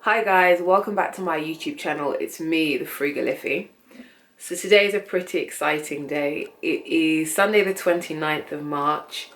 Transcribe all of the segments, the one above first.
Hi guys, welcome back to my YouTube channel. It's me, the Frugal. So today is a pretty exciting day. It is Sunday the 29th of March,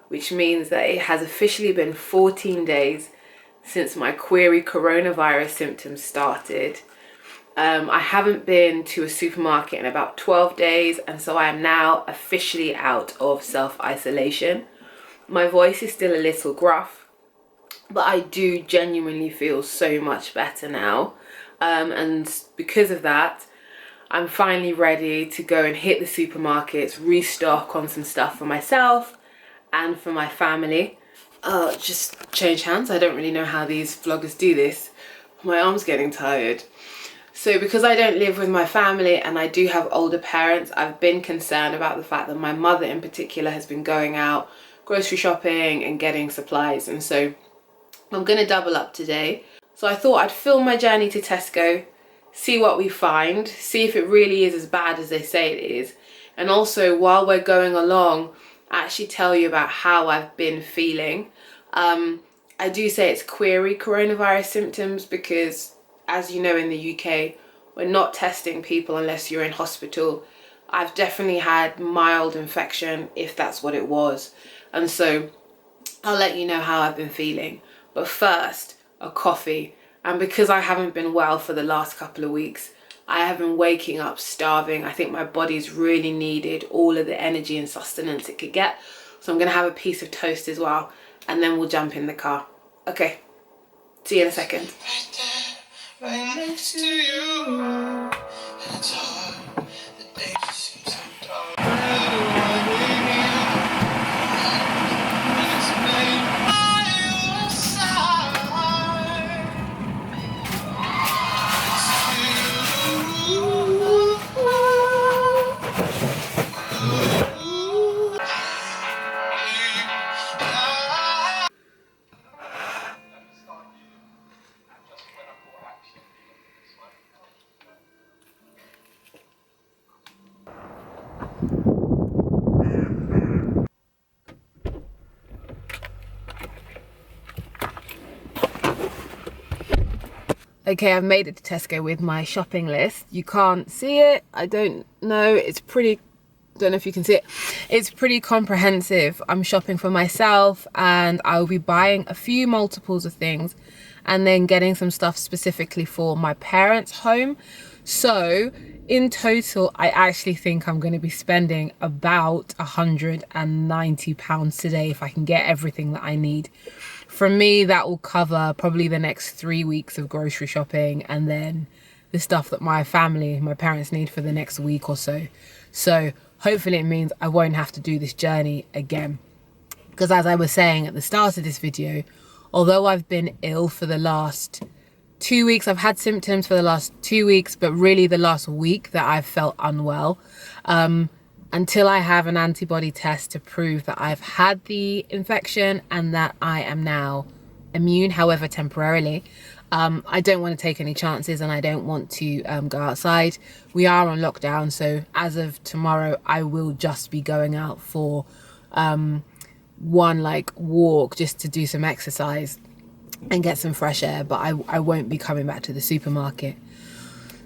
which means that it has officially been 14 days since my query coronavirus symptoms started. I haven't been to a supermarket in about 12 days, and so I am now officially out of self-isolation. My voice is still a little gruff, but I do genuinely feel so much better now. And because of that, I'm finally ready to go and hit the supermarkets, restock on some stuff for myself and for my family. Just change hands. I don't really know how these vloggers do this. My arm's getting tired. So because I don't live with my family and I do have older parents, I've been concerned about the fact that my mother in particular has been going out grocery shopping and getting supplies, and so I'm gonna double up today. So I thought I'd film my journey to Tesco, see what we find, see if it really is as bad as they say it is, and also while we're going along, actually tell you about how I've been feeling. I do say it's query coronavirus symptoms because, as you know, in the UK, we're not testing people unless you're in hospital. I've definitely had mild infection, if that's what it was, and so I'll let you know how I've been feeling. But first, a coffee. And because I haven't been well for the last couple of weeks, I have been waking up starving. I think my body's really needed all of the energy and sustenance it could get. So I'm gonna have a piece of toast as well, and then we'll jump in the car. Okay, see you in a second. Right next to you. And it's hard, the day just seems so dark. Okay, I've made it to Tesco with my shopping list. You can't see it. I don't know. Don't know if you can see it. It's pretty comprehensive. I'm shopping for myself and I'll be buying a few multiples of things and then getting some stuff specifically for my parents' home. So in total, I actually think I'm going to be spending about £190 today if I can get everything that I need. For me, that will cover probably the next 3 weeks of grocery shopping and then the stuff that my parents need for the next week or so. So hopefully it means I won't have to do this journey again. Because as I was saying at the start of this video, although I've been ill for the last 2 weeks, I've had symptoms for the last 2 weeks, but really the last week that I've felt unwell. Until I have an antibody test to prove that I've had the infection and that I am now immune, however temporarily. I don't want to take any chances and I don't want to go outside. We are on lockdown, so as of tomorrow, I will just be going out for one walk just to do some exercise and get some fresh air, but I won't be coming back to the supermarket.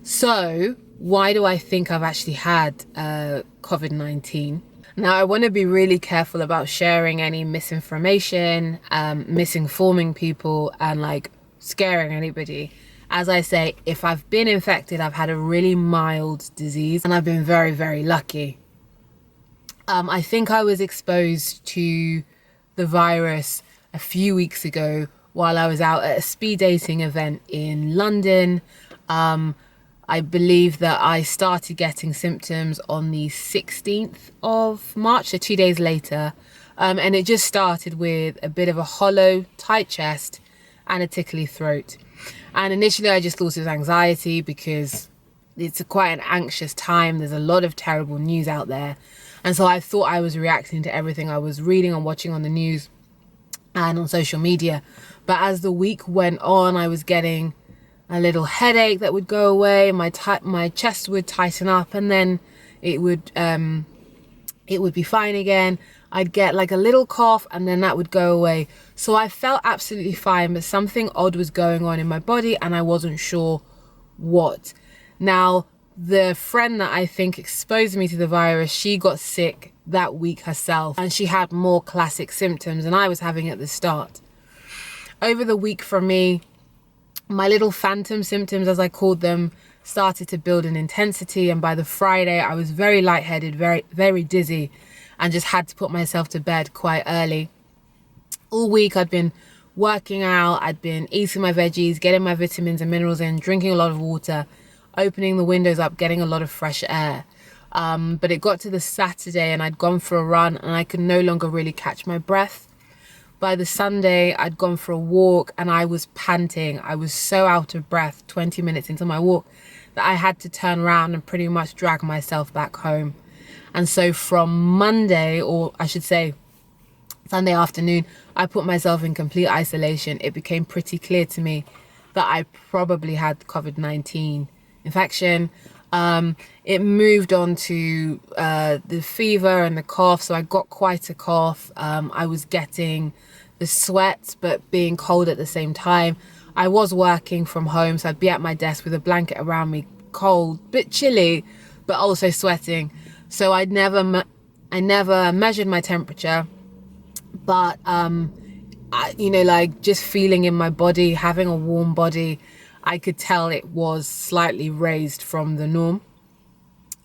So why do I think I've actually had COVID-19? Now, I want to be really careful about sharing any misinformation, misinforming people and scaring anybody. As I say, if I've been infected, I've had a really mild disease and I've been very, very lucky. I think I was exposed to the virus a few weeks ago while I was out at a speed dating event in London. I believe that I started getting symptoms on the 16th of March, so 2 days later. And it just started with a bit of a hollow, tight chest and a tickly throat. And initially I just thought it was anxiety because it's quite an anxious time. There's a lot of terrible news out there. And so I thought I was reacting to everything I was reading and watching on the news and on social media. But as the week went on, I was getting a little headache that would go away, my chest would tighten up, and then it would be fine again. I'd get like a little cough and then that would go away. So I felt absolutely fine, but something odd was going on in my body and I wasn't sure what. Now, the friend that I think exposed me to the virus, she got sick that week herself and she had more classic symptoms than I was having at the start. Over the week for me, my little phantom symptoms, as I called them, started to build in intensity, and by the Friday I was very lightheaded, very dizzy, and just had to put myself to bed quite early. All week I'd been working out, I'd been eating my veggies, getting my vitamins and minerals in, drinking a lot of water, opening the windows up, getting a lot of fresh air. But it got to the Saturday and I'd gone for a run and I could no longer really catch my breath. By the Sunday, I'd gone for a walk and I was panting. I was so out of breath 20 minutes into my walk that I had to turn around and pretty much drag myself back home. And so from Monday, or I should say Sunday afternoon, I put myself in complete isolation. It became pretty clear to me that I probably had COVID-19 infection. It moved on to the fever and the cough, so I got quite a cough. I was getting the sweats but being cold at the same time. I was working from home, so I'd be at my desk with a blanket around me, cold, bit chilly, but also sweating. So I never measured my temperature, but like just feeling in my body, having a warm body, I could tell it was slightly raised from the norm.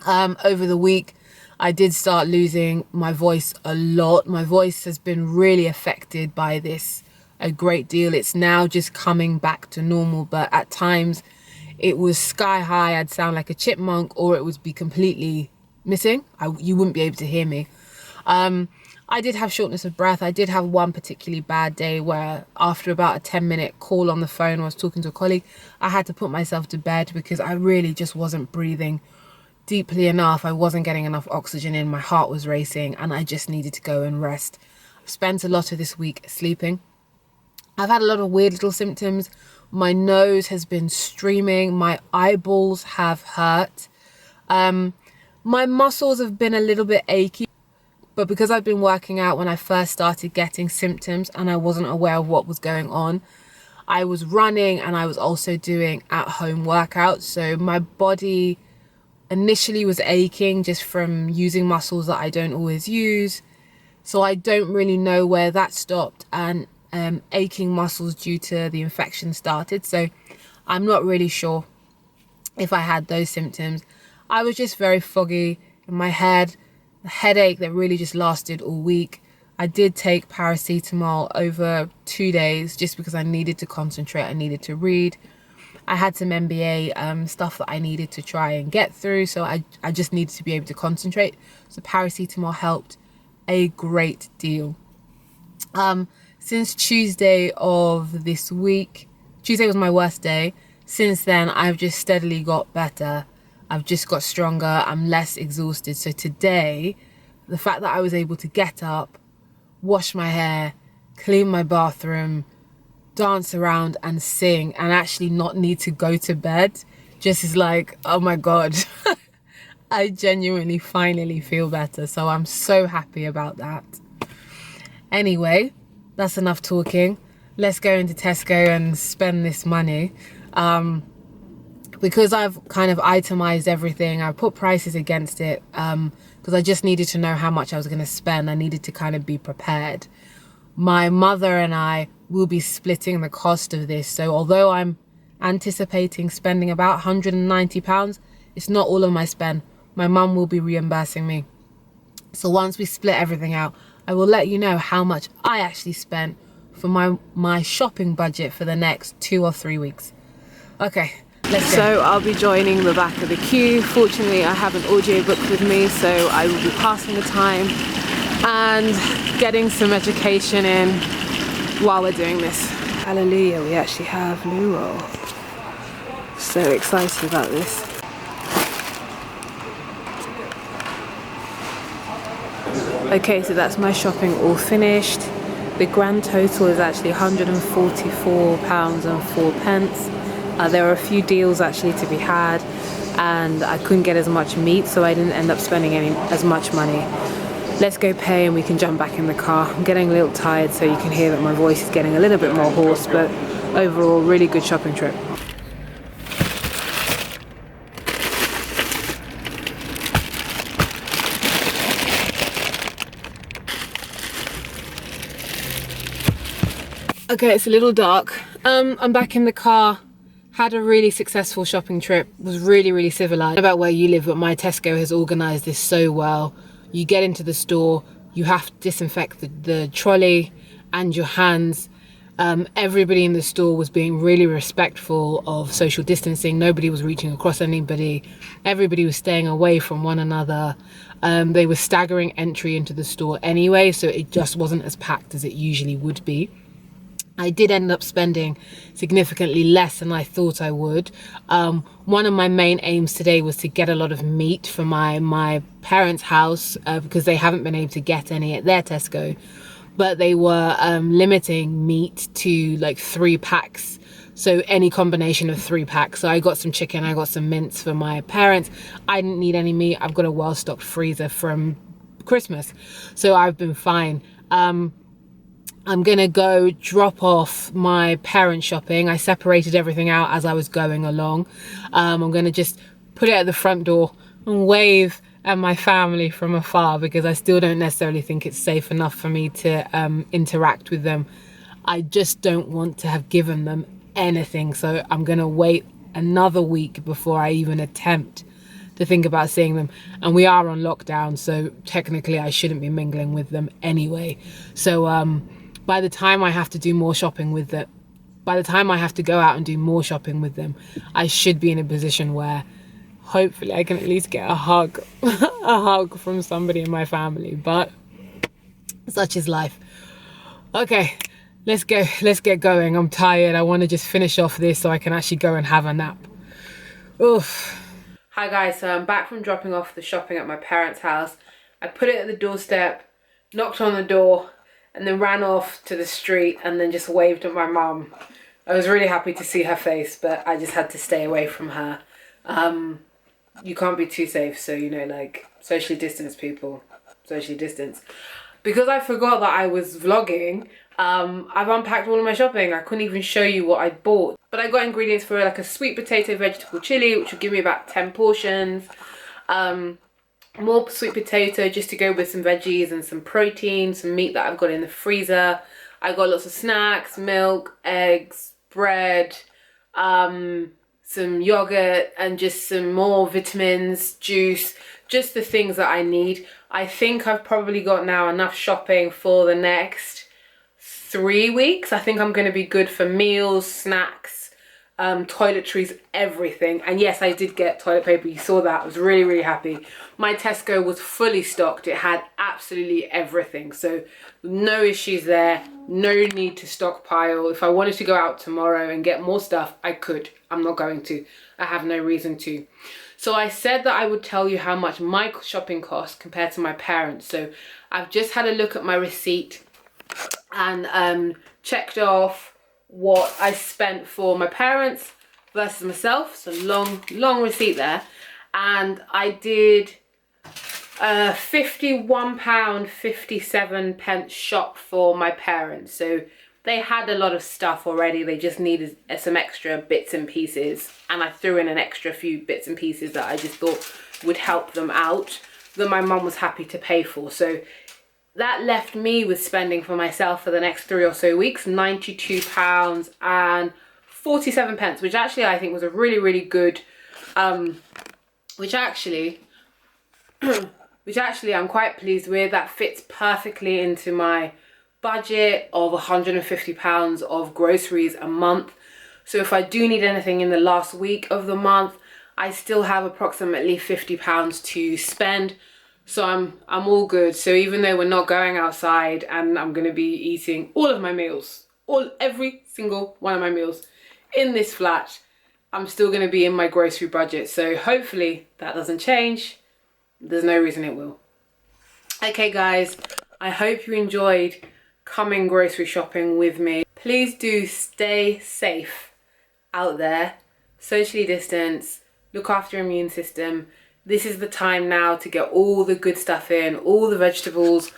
Over the week, I did start losing my voice a lot. My voice has been really affected by this a great deal. It's now just coming back to normal, but at times it was sky high. I'd sound like a chipmunk, or it would be completely missing. You wouldn't be able to hear me. I did have shortness of breath. I did have one particularly bad day where after about a 10-minute call on the phone, I was talking to a colleague, I had to put myself to bed because I really just wasn't breathing deeply enough. I wasn't getting enough oxygen in. My heart was racing and I just needed to go and rest. I've spent a lot of this week sleeping. I've had a lot of weird little symptoms. My nose has been streaming. My eyeballs have hurt. My muscles have been a little bit achy. But because I've been working out when I first started getting symptoms and I wasn't aware of what was going on, I was running and I was also doing at-home workouts. So my body initially was aching just from using muscles that I don't always use. So I don't really know where that stopped, and aching muscles due to the infection started. So I'm not really sure if I had those symptoms. I was just very foggy in my head. A headache that really just lasted all week. I did take paracetamol over 2 days just because I needed to concentrate. I needed to read. I had some MBA stuff that I needed to try and get through, so I just needed to be able to concentrate. So paracetamol helped a great deal. Since Tuesday of this week, Tuesday was my worst day. Since then, I've just steadily got better. I've just got stronger. I'm less exhausted. So today, the fact that I was able to get up, wash my hair, clean my bathroom, dance around and sing and actually not need to go to bed just is like, oh my God, I genuinely finally feel better. So I'm so happy about that. Anyway, that's enough talking. Let's go into Tesco and spend this money. Because I've kind of itemized everything, I put prices against it because I just needed to know how much I was going to spend. I needed to kind of be prepared. My mother and I will be splitting the cost of this. So although I'm anticipating spending about £190, it's not all of my spend. My mum will be reimbursing me. So once we split everything out, I will let you know how much I actually spent for my shopping budget for the next 2 or 3 weeks. Okay. So I'll be joining the back of the queue. Fortunately, I have an audiobook with me, so I will be passing the time and getting some education in while we're doing this. Hallelujah, we actually have Neewer. So excited about this. Okay, so that's my shopping all finished. The grand total is actually £144.04. There were a few deals actually to be had, and I couldn't get as much meat, so I didn't end up spending as much money. let's go pay and we can jump back in the car. I'm getting a little tired, so you can hear that my voice is getting a little bit more hoarse, but overall, really good shopping trip. Okay, it's a little dark. I'm back in the car. Had a really successful shopping trip. Was really civilized. About where you live, but my Tesco has organized this so well. You get into the store, you have to disinfect the trolley and your hands. Everybody in the store was being really respectful of social distancing. Nobody was reaching across anybody. Everybody was staying away from one another. They were staggering entry into the store anyway, so it just wasn't as packed as it usually would be. I did end up spending significantly less than I thought I would. One of my main aims today was to get a lot of meat for my parents' house because they haven't been able to get any at their Tesco. But they were limiting meat to like 3 packs. So any combination of 3 packs. So I got some chicken, I got some mince for my parents. I didn't need any meat. I've got a well-stocked freezer from Christmas. So I've been fine. I'm gonna go drop off my parents' shopping. I separated everything out as I was going along. I'm gonna just put it at the front door and wave at my family from afar because I still don't necessarily think it's safe enough for me to interact with them. I just don't want to have given them anything, so I'm gonna wait another week before I even attempt to think about seeing them. And we are on lockdown, so technically I shouldn't be mingling with them anyway. So by the time I have to do more shopping with them, by the time I have to go out and do more shopping with them, I should be in a position where hopefully I can at least get a hug, a hug from somebody in my family, but such is life. Okay, let's get going. I'm tired. I want to just finish off this so I can actually go and have a nap. Oof. Hi guys, so I'm back from dropping off the shopping at my parents' house. I put it at the doorstep, knocked on the door, and then ran off to the street and then just waved at my mum. I was really happy to see her face, but I just had to stay away from her. You can't be too safe, so you know, like, socially distance people, socially distance. Because I forgot that I was vlogging, I've unpacked all of my shopping. I couldn't even show you what I bought. But I got ingredients for like a sweet potato vegetable chili, which will give me about 10 portions. More sweet potato just to go with some veggies and some protein, some meat that I've got in the freezer. I got lots of snacks, milk, eggs, bread, some yogurt, and just some more vitamins, juice, just the things that I need. I think I've probably got now enough shopping for the next 3 weeks. I think I'm going to be good for meals, snacks, toiletries, everything. And yes, I did get toilet paper. You saw that. I was really happy. My Tesco was fully stocked. It had absolutely everything, so no issues there. No need to stockpile. If I wanted to go out tomorrow and get more stuff, I could. I'm not going to. I have no reason to. So I said that I would tell you how much my shopping cost compared to my parents. So I've just had a look at my receipt and checked off what I spent for my parents versus myself. So long receipt there. And I did £51.57 shop for my parents. So they had a lot of stuff already. They just needed some extra bits and pieces. And I threw in an extra few bits and pieces that I just thought would help them out, that my mum was happy to pay for. So that left me with spending for myself for the next 3 or so weeks, £92.47, which actually I think was a really good, which actually I'm quite pleased with. That fits perfectly into my budget of £150 of groceries a month. So if I do need anything in the last week of the month, I still have approximately £50 to spend. So I'm all good. So even though we're not going outside and I'm going to be eating all of my meals, every single one of my meals in this flat, I'm still going to be in my grocery budget. So hopefully that doesn't change. There's no reason it will. Okay guys, I hope you enjoyed coming grocery shopping with me. Please do stay safe out there, socially distance, look after your immune system, This is the time now to get all the good stuff in, all the vegetables,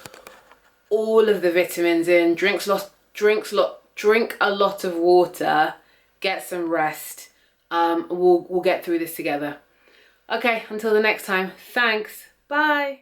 all of the vitamins in. Drink a lot of water, get some rest. We'll get through this together. Okay, until the next time. Thanks. Bye.